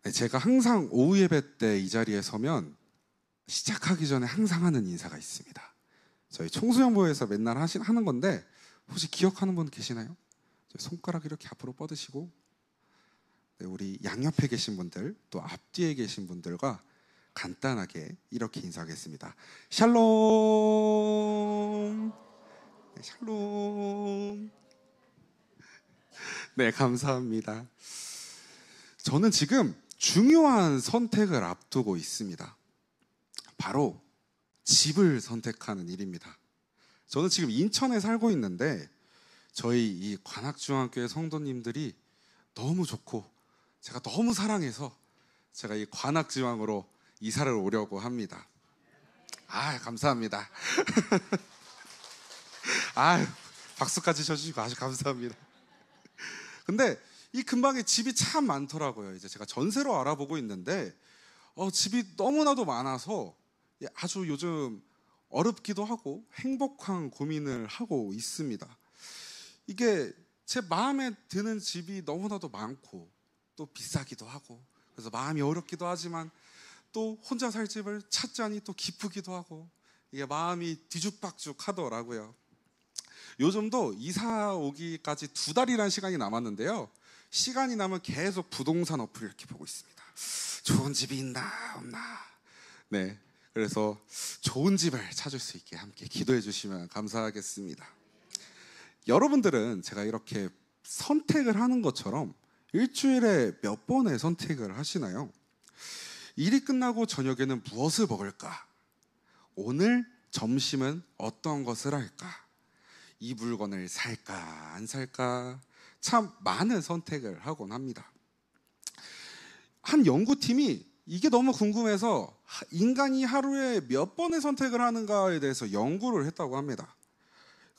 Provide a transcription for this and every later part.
네, 제가 항상 오후 예배 때 이 자리에 서면 시작하기 전에 항상 하는 인사가 있습니다. 저희 청소년부에서 맨날 하는 건데 혹시 기억하는 분 계시나요? 손가락 이렇게 앞으로 뻗으시고, 네, 우리 양옆에 계신 분들 또 앞뒤에 계신 분들과 간단하게 이렇게 인사하겠습니다. 샬롬. 네, 샬롬. 네, 감사합니다. 저는 지금 중요한 선택을 앞두고 있습니다. 바로 집을 선택하는 일입니다. 저는 지금 인천에 살고 있는데 저희 이 관악중앙교회 성도님들이 너무 좋고 제가 너무 사랑해서 제가 이 관악지방으로 이사를 오려고 합니다. 감사합니다. 박수까지 쳐주시고 아주 감사합니다. 근데 이 근방에 집이 참 많더라고요. 이제 제가 전세로 알아보고 있는데 집이 너무나도 많아서 아주 요즘 어렵기도 하고 행복한 고민을 하고 있습니다. 이게 제 마음에 드는 집이 너무나도 많고 또 비싸기도 하고 그래서 마음이 어렵기도 하지만 또 혼자 살 집을 찾자니 또 기쁘기도 하고 이게 마음이 뒤죽박죽 하더라고요. 요즘도 이사 오기까지 2달이라는 시간이 남았는데요. 시간이 나면 계속 부동산 어플 이렇게 보고 있습니다. 좋은 집이 있나 없나. 네, 그래서 좋은 집을 찾을 수 있게 함께 기도해 주시면 감사하겠습니다. 여러분들은 제가 이렇게 선택을 하는 것처럼 일주일에 몇 번의 선택을 하시나요? 일이 끝나고 저녁에는 무엇을 먹을까? 오늘 점심은 어떤 것을 할까? 이 물건을 살까 안 살까? 참 많은 선택을 하곤 합니다. 한 연구팀이 이게 너무 궁금해서 인간이 하루에 몇 번의 선택을 하는가에 대해서 연구를 했다고 합니다.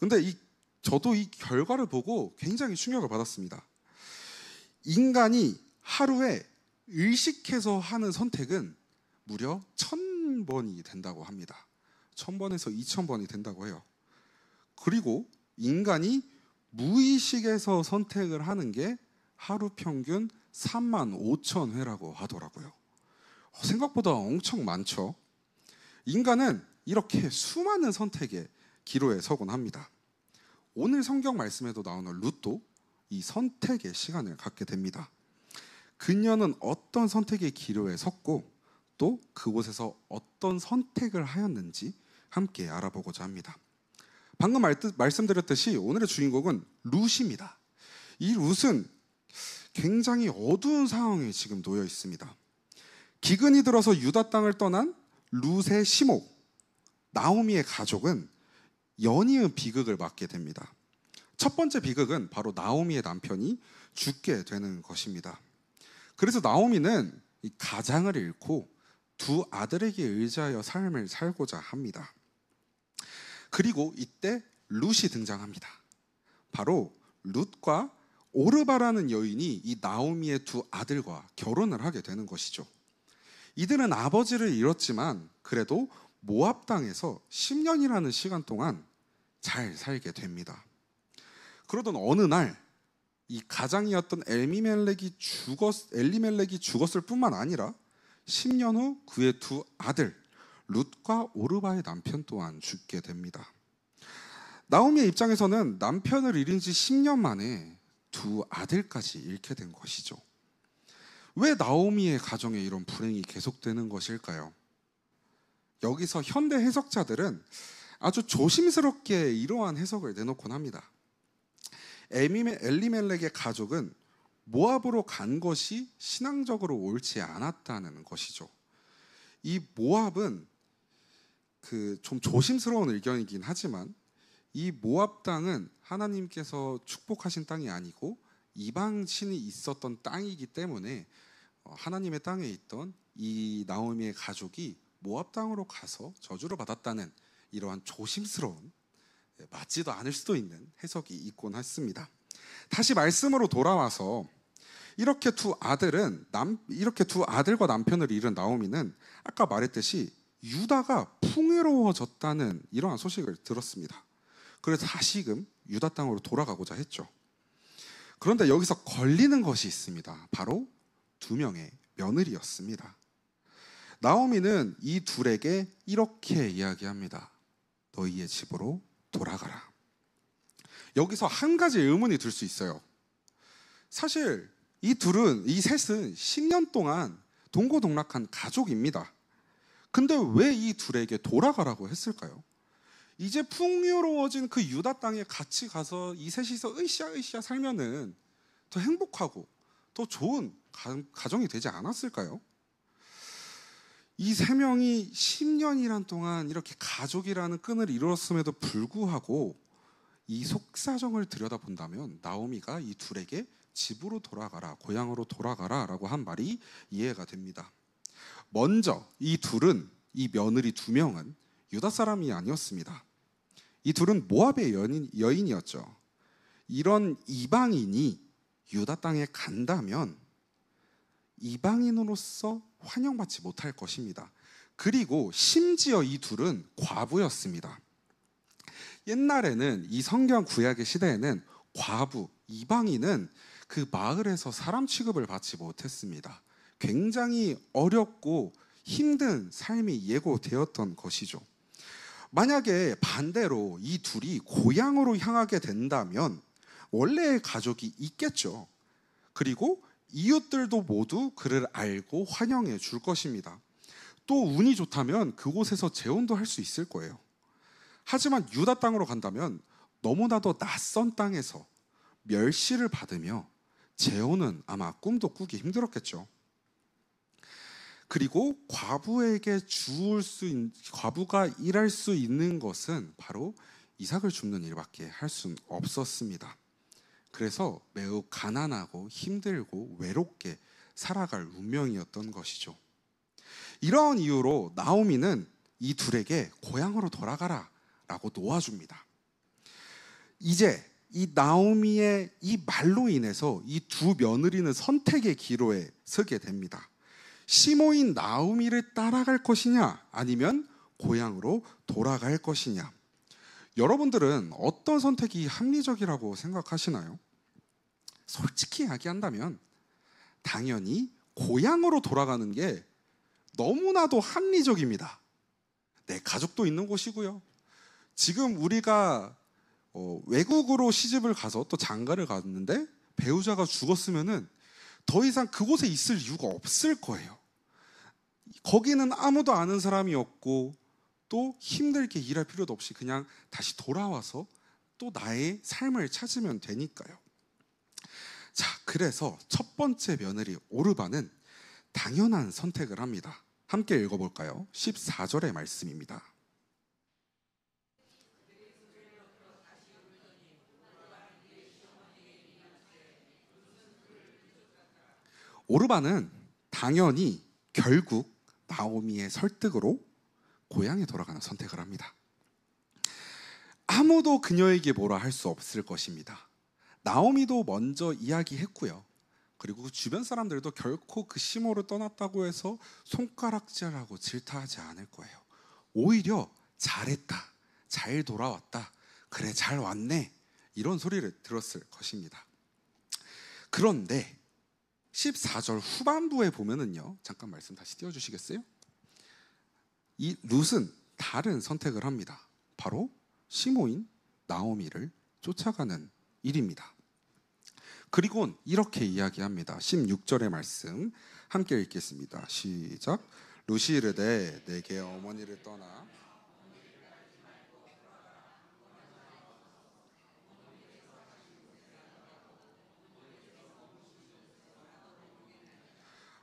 근데 저도 이 결과를 보고 굉장히 충격을 받았습니다. 인간이 하루에 의식해서 하는 선택은 무려 1000번이 된다고 합니다. 1000번에서 2000번이 된다고 해요. 그리고 인간이 무의식에서 선택을 하는 게 하루 평균 35,000회라고 하더라고요. 생각보다 엄청 많죠. 인간은 이렇게 수많은 선택의 기로에 서곤 합니다. 오늘 성경 말씀에도 나오는 룻도 이 선택의 시간을 갖게 됩니다. 그녀는 어떤 선택의 기로에 섰고 또 그곳에서 어떤 선택을 하였는지 함께 알아보고자 합니다. 방금 말씀드렸듯이 오늘의 주인공은 룻입니다. 이 룻은 굉장히 어두운 상황에 지금 놓여 있습니다. 기근이 들어서 유다 땅을 떠난 룻의 시모 나오미의 가족은 연이은 비극을 맞게 됩니다. 첫 번째 비극은 바로 나오미의 남편이 죽게 되는 것입니다. 그래서 나오미는 이 가장을 잃고 2 아들에게 의지하여 삶을 살고자 합니다. 그리고 이때 룻이 등장합니다. 바로 룻과 오르바라는 여인이 이 나오미의 2 아들과 결혼을 하게 되는 것이죠. 이들은 아버지를 잃었지만 그래도 모압 땅에서 10년이라는 시간 동안 잘 살게 됩니다. 그러던 어느 날 이 가장이었던 엘리멜렉이 죽었을 뿐만 아니라 10년 후 그의 2 아들 룻과 오르바의 남편 또한 죽게 됩니다. 나오미의 입장에서는 남편을 잃은 지 10년 만에 2 아들까지 잃게 된 것이죠. 왜 나오미의 가정에 이런 불행이 계속되는 것일까요? 여기서 현대 해석자들은 아주 조심스럽게 이러한 해석을 내놓곤 합니다. 엘리멜렉의 가족은 모압으로 간 것이 신앙적으로 옳지 않았다는 것이죠. 이 모압은 좀 조심스러운 의견이긴 하지만 이 모압 땅은 하나님께서 축복하신 땅이 아니고 이방 신이 있었던 땅이기 때문에 하나님의 땅에 있던 이 나오미의 가족이 모압 땅으로 가서 저주를 받았다는 이러한 조심스러운, 맞지도 않을 수도 있는 해석이 있곤 했습니다. 다시 말씀으로 돌아와서 이렇게 2 아들과 남편을 잃은 나오미는 아까 말했듯이 유다가 풍요로워졌다는 이러한 소식을 들었습니다. 그래서 다시금 유다 땅으로 돌아가고자 했죠. 그런데 여기서 걸리는 것이 있습니다. 바로 2명의 며느리였습니다. 나오미는 이 둘에게 이렇게 이야기합니다. 너희의 집으로 돌아가라. 여기서 한 가지 의문이 들 수 있어요. 사실 이 셋은 10년 동안 동고동락한 가족입니다. 근데 왜 이 둘에게 돌아가라고 했을까요? 이제 풍요로워진 그 유다 땅에 같이 가서 이 셋이서 으쌰으쌰 살면은 더 행복하고 더 좋은 가정이 되지 않았을까요? 이 세 명이 10년이란 동안 이렇게 가족이라는 끈을 이루었음에도 불구하고 이 속사정을 들여다본다면 나오미가 이 둘에게 집으로 돌아가라, 고향으로 돌아가라 라고 한 말이 이해가 됩니다. 먼저 이 며느리 두 명은 유다 사람이 아니었습니다. 이 둘은 모압의 여인이었죠. 이런 이방인이 유다 땅에 간다면 이방인으로서 환영받지 못할 것입니다. 그리고 심지어 이 둘은 과부였습니다. 옛날에는 이 성경 구약의 시대에는 과부, 이방인은 그 마을에서 사람 취급을 받지 못했습니다. 굉장히 어렵고 힘든 삶이 예고되었던 것이죠. 만약에 반대로 이 둘이 고향으로 향하게 된다면 원래의 가족이 있겠죠. 그리고 이웃들도 모두 그를 알고 환영해 줄 것입니다. 또 운이 좋다면 그곳에서 재혼도 할 수 있을 거예요. 하지만 유다 땅으로 간다면 너무나도 낯선 땅에서 멸시를 받으며 재혼은 아마 꿈도 꾸기 힘들었겠죠. 그리고 과부가 일할 수 있는 것은 바로 이삭을 줍는 일밖에 할 수는 없었습니다. 그래서 매우 가난하고 힘들고 외롭게 살아갈 운명이었던 것이죠. 이러한 이유로 나오미는 이 둘에게 고향으로 돌아가라 라고 놓아줍니다. 이제 이 나오미의 이 말로 인해서 이 두 며느리는 선택의 기로에 서게 됩니다. 시모인 나오미를 따라갈 것이냐 아니면 고향으로 돌아갈 것이냐. 여러분들은 어떤 선택이 합리적이라고 생각하시나요? 솔직히 이야기한다면 당연히 고향으로 돌아가는 게 너무나도 합리적입니다. 내 가족도 있는 곳이고요. 지금 우리가 외국으로 시집을 가서 또 장가를 갔는데 배우자가 죽었으면은 더 이상 그곳에 있을 이유가 없을 거예요. 거기는 아무도 아는 사람이 없고 또 힘들게 일할 필요도 없이 그냥 다시 돌아와서 또 나의 삶을 찾으면 되니까요. 자, 그래서 첫 번째 며느리 오르바는 당연한 선택을 합니다. 함께 읽어볼까요? 14절의 말씀입니다. 오르바는 당연히 결국 나오미의 설득으로 고향에 돌아가는 선택을 합니다. 아무도 그녀에게 뭐라 할 수 없을 것입니다. 나오미도 먼저 이야기했고요. 그리고 주변 사람들도 결코 그 시모를 떠났다고 해서 손가락질하고 질타하지 않을 거예요. 오히려 잘했다, 잘 돌아왔다, 그래 잘 왔네, 이런 소리를 들었을 것입니다. 그런데 14절 후반부에 보면은요, 잠깐 말씀 다시 띄워주시겠어요? 이 룻은 다른 선택을 합니다. 바로 시모인 나오미를 쫓아가는 일입니다. 그리고 이렇게 이야기합니다. 16절의 말씀 함께 읽겠습니다. 시작. 룻이 이르되 내게 어머니를 떠나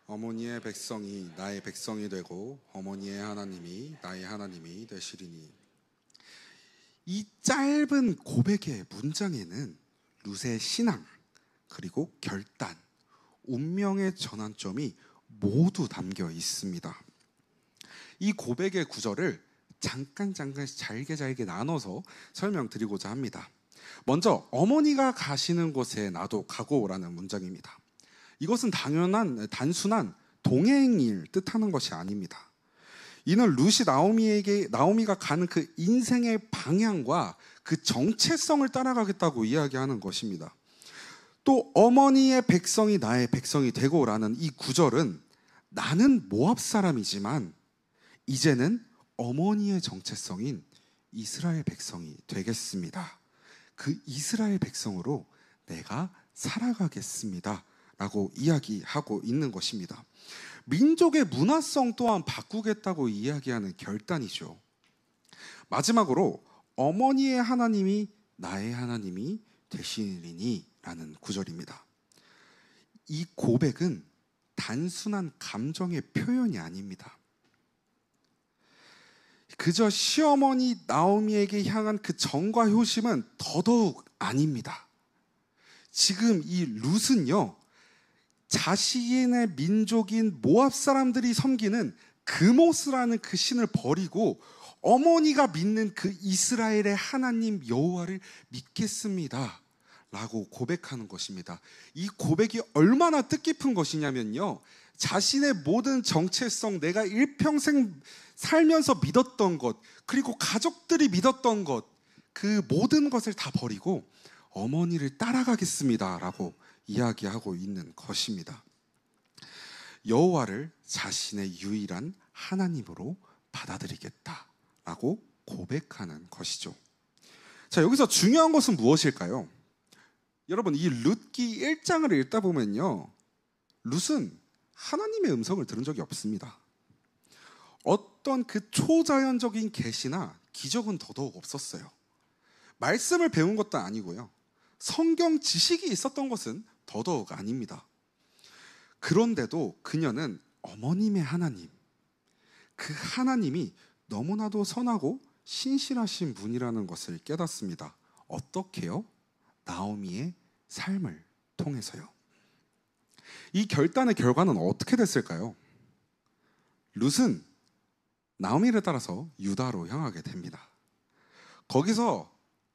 어머니의 백성이 나의 백성이 되고 어머니의 하나님이 나의 하나님이 되시리니. 이 짧은 고백의 문장에는 룻의 신앙, 그리고 결단, 운명의 전환점이 모두 담겨 있습니다. 이 고백의 구절을 잠깐 잘게 나눠서 설명드리고자 합니다. 먼저 어머니가 가시는 곳에 나도 가고라는 문장입니다. 이것은 단순한 동행을 뜻하는 것이 아닙니다. 이는 룻이 나오미가 가는 그 인생의 방향과 그 정체성을 따라가겠다고 이야기하는 것입니다. 또 어머니의 백성이 나의 백성이 되고라는 이 구절은 나는 모압 사람이지만 이제는 어머니의 정체성인 이스라엘 백성이 되겠습니다. 그 이스라엘 백성으로 내가 살아가겠습니다 라고 이야기하고 있는 것입니다. 민족의 문화성 또한 바꾸겠다고 이야기하는 결단이죠. 마지막으로 어머니의 하나님이 나의 하나님이 되시리니 라는 구절입니다. 이 고백은 단순한 감정의 표현이 아닙니다. 그저 시어머니 나오미에게 향한 그 정과 효심은 더더욱 아닙니다. 지금 이 룻은요, 자신의 민족인 모압 사람들이 섬기는 그모스라는 그 신을 버리고 어머니가 믿는 그 이스라엘의 하나님 여호와를 믿겠습니다 라고 고백하는 것입니다. 이 고백이 얼마나 뜻깊은 것이냐면요, 자신의 모든 정체성, 내가 일평생 살면서 믿었던 것, 그리고 가족들이 믿었던 것, 그 모든 것을 다 버리고 어머니를 따라가겠습니다 라고 이야기하고 있는 것입니다. 여호와를 자신의 유일한 하나님으로 받아들이겠다 라고 고백하는 것이죠. 자, 여기서 중요한 것은 무엇일까요? 여러분, 이 룻기 1장을 읽다 보면요, 룻은 하나님의 음성을 들은 적이 없습니다. 어떤 그 초자연적인 계시나 기적은 더더욱 없었어요. 말씀을 배운 것도 아니고요, 성경 지식이 있었던 것은 더더욱 아닙니다. 그런데도 그녀는 어머님의 하나님, 그 하나님이 너무나도 선하고 신실하신 분이라는 것을 깨닫습니다. 어떻게요? 나오미의 삶을 통해서요. 이 결단의 결과는 어떻게 됐을까요? 룻은 나오미를 따라서 유다로 향하게 됩니다. 거기서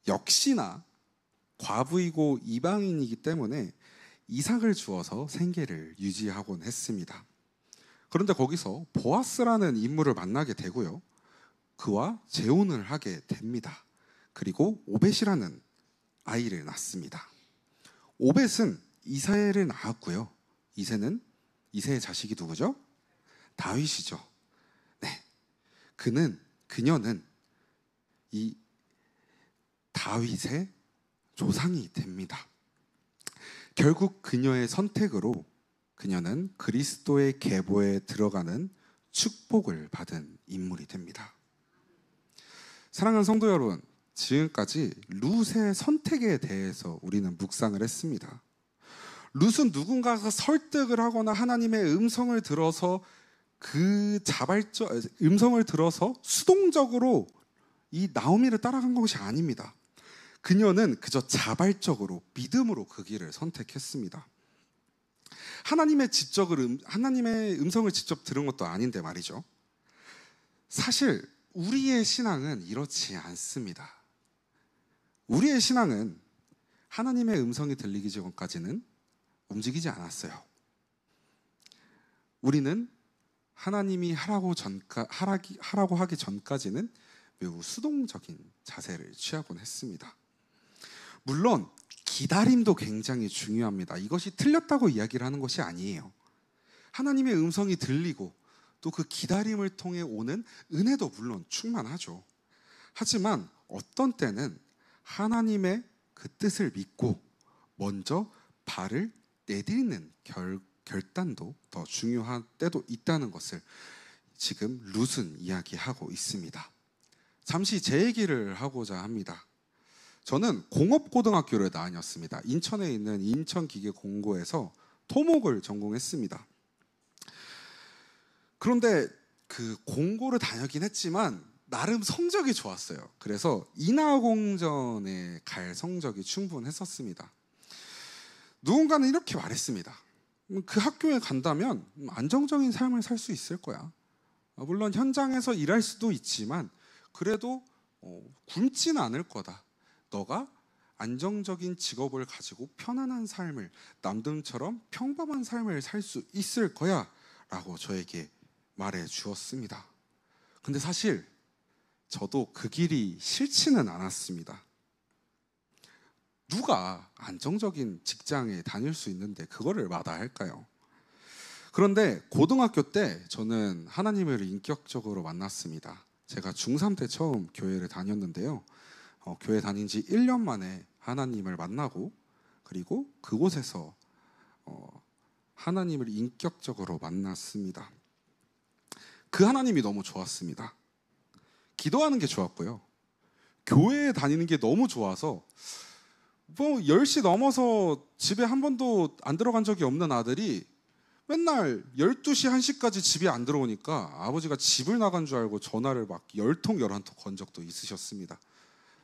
역시나 과부이고 이방인이기 때문에 이삭을 주어서 생계를 유지하곤 했습니다. 그런데 거기서 보아스라는 인물을 만나게 되고요, 그와 재혼을 하게 됩니다. 그리고 오벳이라는 아이를 낳습니다. 오벳은 이사야를 낳았고요, 이새의 자식이 누구죠? 다윗이죠. 네, 그녀는 이 다윗의 조상이 됩니다. 결국 그녀의 선택으로 그녀는 그리스도의 계보에 들어가는 축복을 받은 인물이 됩니다. 사랑하는 성도 여러분, 지금까지 룻의 선택에 대해서 우리는 묵상을 했습니다. 룻은 누군가가 설득을 하거나 하나님의 음성을 들어서 음성을 들어서 수동적으로 이 나오미를 따라간 것이 아닙니다. 그녀는 그저 자발적으로 믿음으로 그 길을 선택했습니다. 하나님의 음성을 직접 들은 것도 아닌데 말이죠. 사실 우리의 신앙은 이렇지 않습니다. 우리의 신앙은 하나님의 음성이 들리기 전까지는 움직이지 않았어요. 우리는 하나님이 하라고 하기 전까지는 매우 수동적인 자세를 취하곤 했습니다. 물론 기다림도 굉장히 중요합니다. 이것이 틀렸다고 이야기를 하는 것이 아니에요. 하나님의 음성이 들리고 또 그 기다림을 통해 오는 은혜도 물론 충만하죠. 하지만 어떤 때는 하나님의 그 뜻을 믿고 먼저 발을 내딛는 결단도 더 중요한 때도 있다는 것을 지금 룻은 이야기하고 있습니다. 잠시 제 얘기를 하고자 합니다. 저는 공업고등학교를 다녔습니다. 인천에 있는 인천기계공고에서 토목을 전공했습니다. 그런데 그 공고를 다녔긴 했지만 나름 성적이 좋았어요. 그래서 인하공전에 갈 성적이 충분했었습니다. 누군가는 이렇게 말했습니다. 그 학교에 간다면 안정적인 삶을 살 수 있을 거야. 물론 현장에서 일할 수도 있지만 그래도 굶지는 않을 거다. 너가 안정적인 직업을 가지고 편안한 삶을, 남들처럼 평범한 삶을 살 수 있을 거야 라고 저에게 말해 주었습니다. 근데 사실 저도 그 길이 싫지는 않았습니다. 누가 안정적인 직장에 다닐 수 있는데 그거를 마다할까요? 그런데 고등학교 때 저는 하나님을 인격적으로 만났습니다. 제가 중3 때 처음 교회를 다녔는데요. 교회 다닌 지 1년 만에 하나님을 만나고, 그리고 그곳에서 하나님을 인격적으로 만났습니다. 그 하나님이 너무 좋았습니다. 기도하는 게 좋았고요. 교회에 다니는 게 너무 좋아서 10시 넘어서 집에 한 번도 안 들어간 적이 없는 아들이 맨날 12시, 1시까지 집에 안 들어오니까 아버지가 집을 나간 줄 알고 전화를 막 10통, 11통 건 적도 있으셨습니다.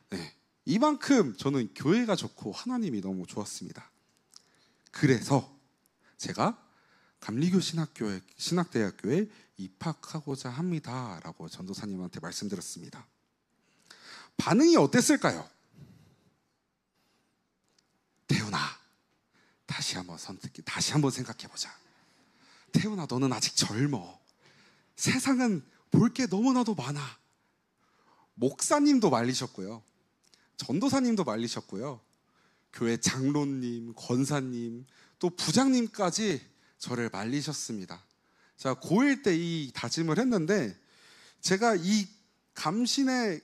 네, 이만큼 저는 교회가 좋고 하나님이 너무 좋았습니다. 그래서 제가 감리교 신학대학교에 입학하고자 합니다 라고 전도사님한테 말씀드렸습니다. 반응이 어땠을까요? 태훈아, 다시 한번 생각해보자. 태훈아, 너는 아직 젊어. 세상은 볼 게 너무나도 많아. 목사님도 말리셨고요, 전도사님도 말리셨고요, 교회 장로님, 권사님, 또 부장님까지 저를 말리셨습니다. 자, 고1 때 이 다짐을 했는데, 제가 이 감신의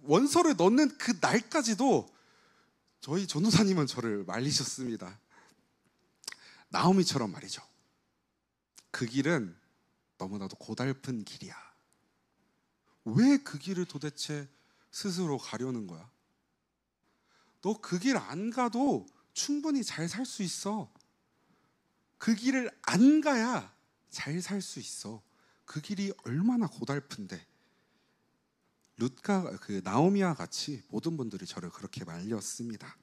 원서를 넣는 그 날까지도 저희 전도사님은 저를 말리셨습니다. 나오미처럼 말이죠. 그 길은 너무나도 고달픈 길이야. 왜 그 길을 도대체 스스로 가려는 거야? 너 그 길 안 가도 충분히 잘 살 수 있어. 그 길을 안 가야 잘 살 수 있어. 그 길이 얼마나 고달픈데. 나오미와 같이 모든 분들이 저를 그렇게 말렸습니다.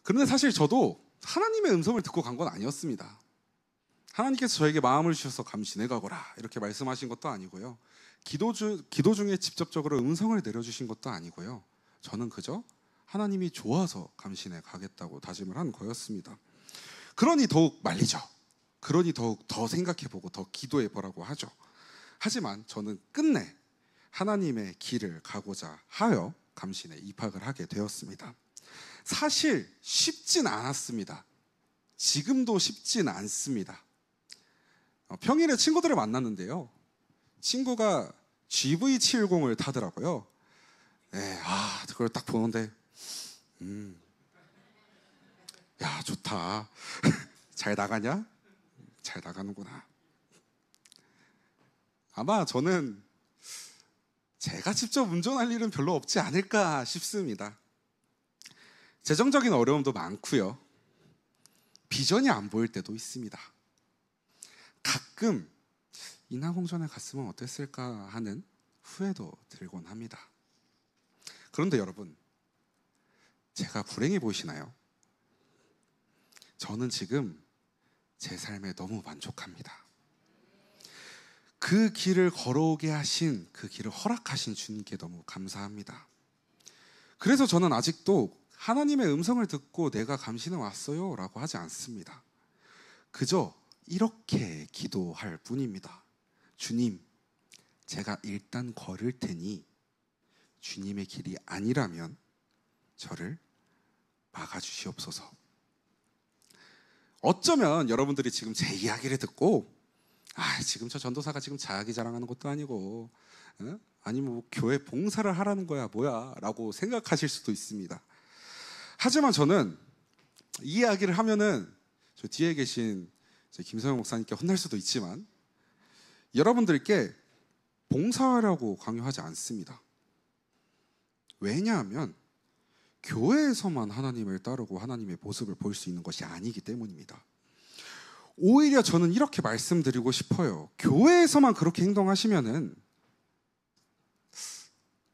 그런데 사실 저도 하나님의 음성을 듣고 간 건 아니었습니다. 하나님께서 저에게 마음을 주셔서 감신해 가거라 이렇게 말씀하신 것도 아니고요, 기도 중에 직접적으로 음성을 내려주신 것도 아니고요, 저는 그저 하나님이 좋아서 감신해 가겠다고 다짐을 한 거였습니다. 그러니 더욱 말리죠. 그러니 더욱 더 생각해보고 더 기도해보라고 하죠. 하지만 저는 끝내 하나님의 길을 가고자 하여 감신에 입학을 하게 되었습니다. 사실 쉽진 않았습니다. 지금도 쉽진 않습니다. 평일에 친구들을 만났는데요, 친구가 GV70을 타더라고요. 네, 그걸 딱 보는데 야, 좋다. 잘 나가냐? 잘 나가는구나. 아마 저는 제가 직접 운전할 일은 별로 없지 않을까 싶습니다. 재정적인 어려움도 많고요, 비전이 안 보일 때도 있습니다. 가끔 인하공전에 갔으면 어땠을까 하는 후회도 들곤 합니다. 그런데 여러분, 제가 불행해 보이시나요? 저는 지금 제 삶에 너무 만족합니다. 그 길을 걸어오게 하신, 그 길을 허락하신 주님께 너무 감사합니다. 그래서 저는 아직도 하나님의 음성을 듣고 내가 감신해 왔어요 라고 하지 않습니다. 그저 이렇게 기도할 뿐입니다. 주님, 제가 일단 걸을 테니 주님의 길이 아니라면 저를 막아주시옵소서. 어쩌면 여러분들이 지금 제 이야기를 듣고 지금 저 전도사가 지금 자기 자랑하는 것도 아니고 아니면 뭐 교회 봉사를 하라는 거야 뭐야 라고 생각하실 수도 있습니다. 하지만 저는 이 이야기를 하면은 저 뒤에 계신 김성영 목사님께 혼날 수도 있지만 여러분들께 봉사하라고 강요하지 않습니다. 왜냐하면 교회에서만 하나님을 따르고 하나님의 모습을 볼 수 있는 것이 아니기 때문입니다. 오히려 저는 이렇게 말씀드리고 싶어요. 교회에서만 그렇게 행동하시면은,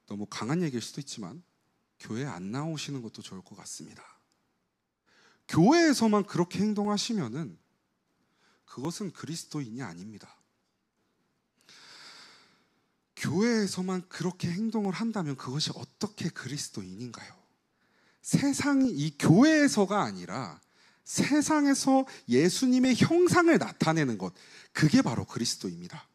너무 강한 얘기일 수도 있지만 교회 안 나오시는 것도 좋을 것 같습니다. 교회에서만 그렇게 행동하시면은 그것은 그리스도인이 아닙니다. 교회에서만 그렇게 행동을 한다면 그것이 어떻게 그리스도인인가요? 이 교회에서가 아니라 세상에서 예수님의 형상을 나타내는 것, 그게 바로 그리스도입니다.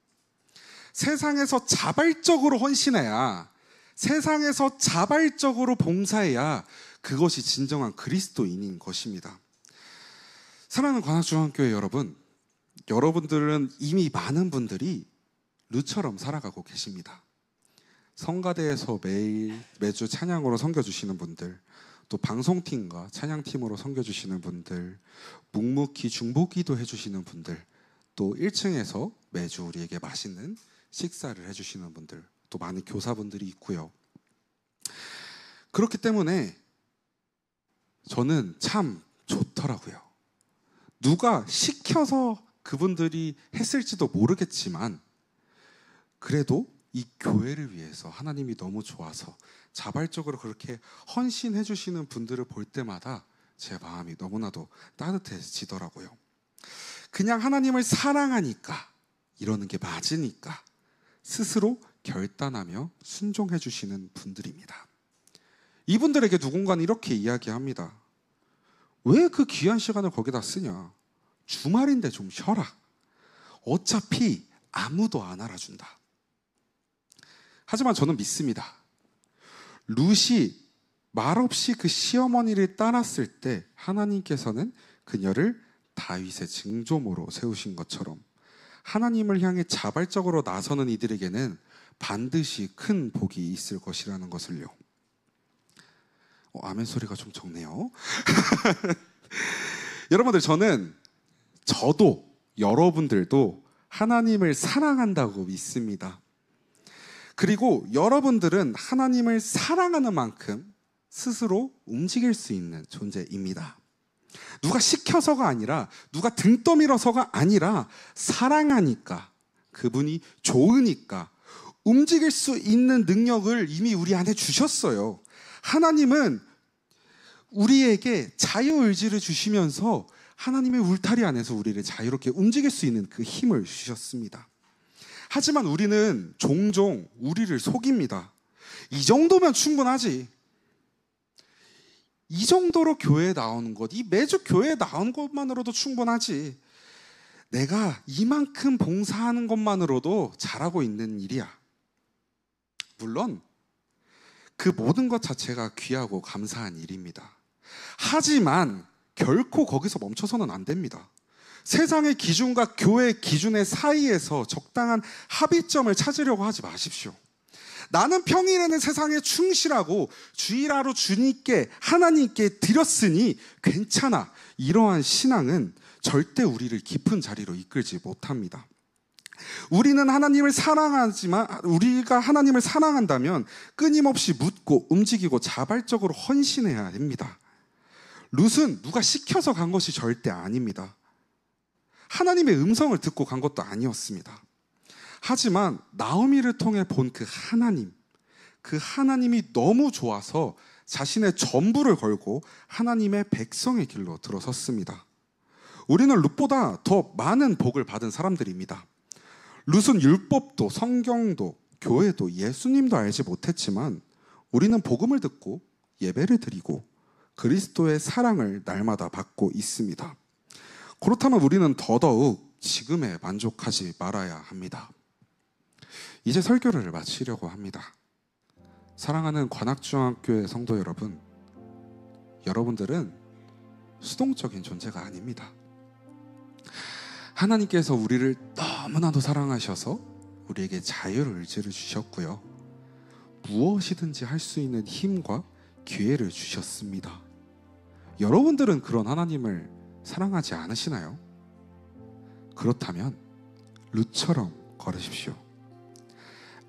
세상에서 자발적으로 헌신해야, 세상에서 자발적으로 봉사해야 그것이 진정한 그리스도인인 것입니다. 사랑하는 관악중앙교회 여러분, 여러분들은 이미 많은 분들이 루처럼 살아가고 계십니다. 성가대에서 매주 찬양으로 섬겨주시는 분들, 또 방송팀과 찬양팀으로 섬겨주시는 분들, 묵묵히 중보기도 해주시는 분들, 또 1층에서 매주 우리에게 맛있는 식사를 해주시는 분들, 또 많은 교사분들이 있고요. 그렇기 때문에 저는 참 좋더라고요. 누가 시켜서 그분들이 했을지도 모르겠지만 그래도 이 교회를 위해서 하나님이 너무 좋아서 자발적으로 그렇게 헌신해 주시는 분들을 볼 때마다 제 마음이 너무나도 따뜻해지더라고요. 그냥 하나님을 사랑하니까, 이러는 게 맞으니까 스스로 결단하며 순종해 주시는 분들입니다. 이분들에게 누군가는 이렇게 이야기합니다. 왜 그 귀한 시간을 거기다 쓰냐? 주말인데 좀 쉬어라. 어차피 아무도 안 알아준다. 하지만 저는 믿습니다. 룻이 말없이 그 시어머니를 따랐을 때 하나님께서는 그녀를 다윗의 증조모로 세우신 것처럼 하나님을 향해 자발적으로 나서는 이들에게는 반드시 큰 복이 있을 것이라는 것을요. 아멘 소리가 좀 적네요. 여러분들, 저도 여러분들도 하나님을 사랑한다고 믿습니다. 그리고 여러분들은 하나님을 사랑하는 만큼 스스로 움직일 수 있는 존재입니다. 누가 시켜서가 아니라, 누가 등 떠밀어서가 아니라 사랑하니까, 그분이 좋으니까 움직일 수 있는 능력을 이미 우리 안에 주셨어요. 하나님은 우리에게 자유의지를 주시면서 하나님의 울타리 안에서 우리를 자유롭게 움직일 수 있는 그 힘을 주셨습니다. 하지만 우리는 종종 우리를 속입니다. 이 정도면 충분하지. 이 정도로 교회에 나오는 것, 이 매주 교회에 나오는 것만으로도 충분하지. 내가 이만큼 봉사하는 것만으로도 잘하고 있는 일이야. 물론 그 모든 것 자체가 귀하고 감사한 일입니다. 하지만 결코 거기서 멈춰서는 안 됩니다. 세상의 기준과 교회의 기준의 사이에서 적당한 합의점을 찾으려고 하지 마십시오. 나는 평일에는 세상에 충실하고 주일하루 주님께, 하나님께 드렸으니 괜찮아. 이러한 신앙은 절대 우리를 깊은 자리로 이끌지 못합니다. 우리는 하나님을 사랑하지만, 우리가 하나님을 사랑한다면 끊임없이 묻고 움직이고 자발적으로 헌신해야 됩니다. 룻은 누가 시켜서 간 것이 절대 아닙니다. 하나님의 음성을 듣고 간 것도 아니었습니다. 하지만 나오미를 통해 본 그 하나님이 너무 좋아서 자신의 전부를 걸고 하나님의 백성의 길로 들어섰습니다. 우리는 룻보다 더 많은 복을 받은 사람들입니다. 룻은 율법도 성경도 교회도 예수님도 알지 못했지만 우리는 복음을 듣고 예배를 드리고 그리스도의 사랑을 날마다 받고 있습니다. 그렇다면 우리는 더더욱 지금에 만족하지 말아야 합니다. 이제 설교를 마치려고 합니다. 사랑하는 관악중앙교회 성도 여러분, 여러분들은 수동적인 존재가 아닙니다. 하나님께서 우리를 너무나도 사랑하셔서 우리에게 자유를 의지를 주셨고요. 무엇이든지 할 수 있는 힘과 기회를 주셨습니다. 여러분들은 그런 하나님을 사랑하지 않으시나요? 그렇다면 룻처럼 걸으십시오.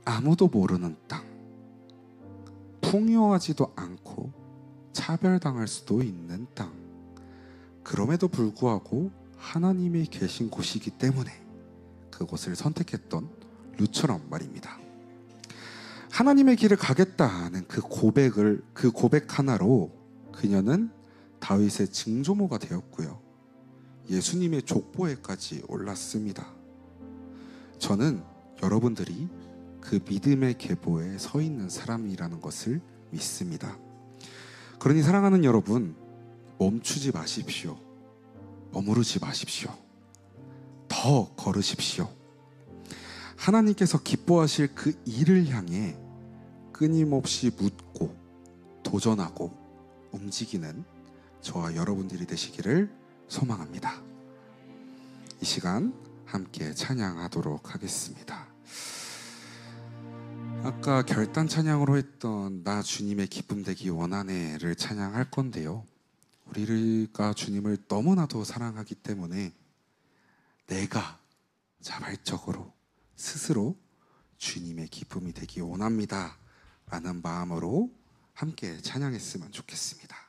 아무도 모르는 땅, 풍요하지도 않고 차별당할 수도 있는 땅, 그럼에도 불구하고 하나님이 계신 곳이기 때문에 그곳을 선택했던 룻처럼 말입니다. 하나님의 길을 가겠다는 그 고백 하나로 그녀는 다윗의 증조모가 되었고요. 예수님의 족보에까지 올랐습니다. 저는 여러분들이 그 믿음의 계보에 서 있는 사람이라는 것을 믿습니다. 그러니 사랑하는 여러분, 멈추지 마십시오. 머무르지 마십시오. 더 걸으십시오. 하나님께서 기뻐하실 그 일을 향해 끊임없이 묻고 도전하고 움직이는 저와 여러분들이 되시기를 소망합니다. 이 시간 함께 찬양하도록 하겠습니다. 아까 결단 찬양으로 했던 나 주님의 기쁨 되기 원하네를 찬양할 건데요, 우리가 주님을 너무나도 사랑하기 때문에 내가 자발적으로 스스로 주님의 기쁨이 되기 원합니다 라는 마음으로 함께 찬양했으면 좋겠습니다.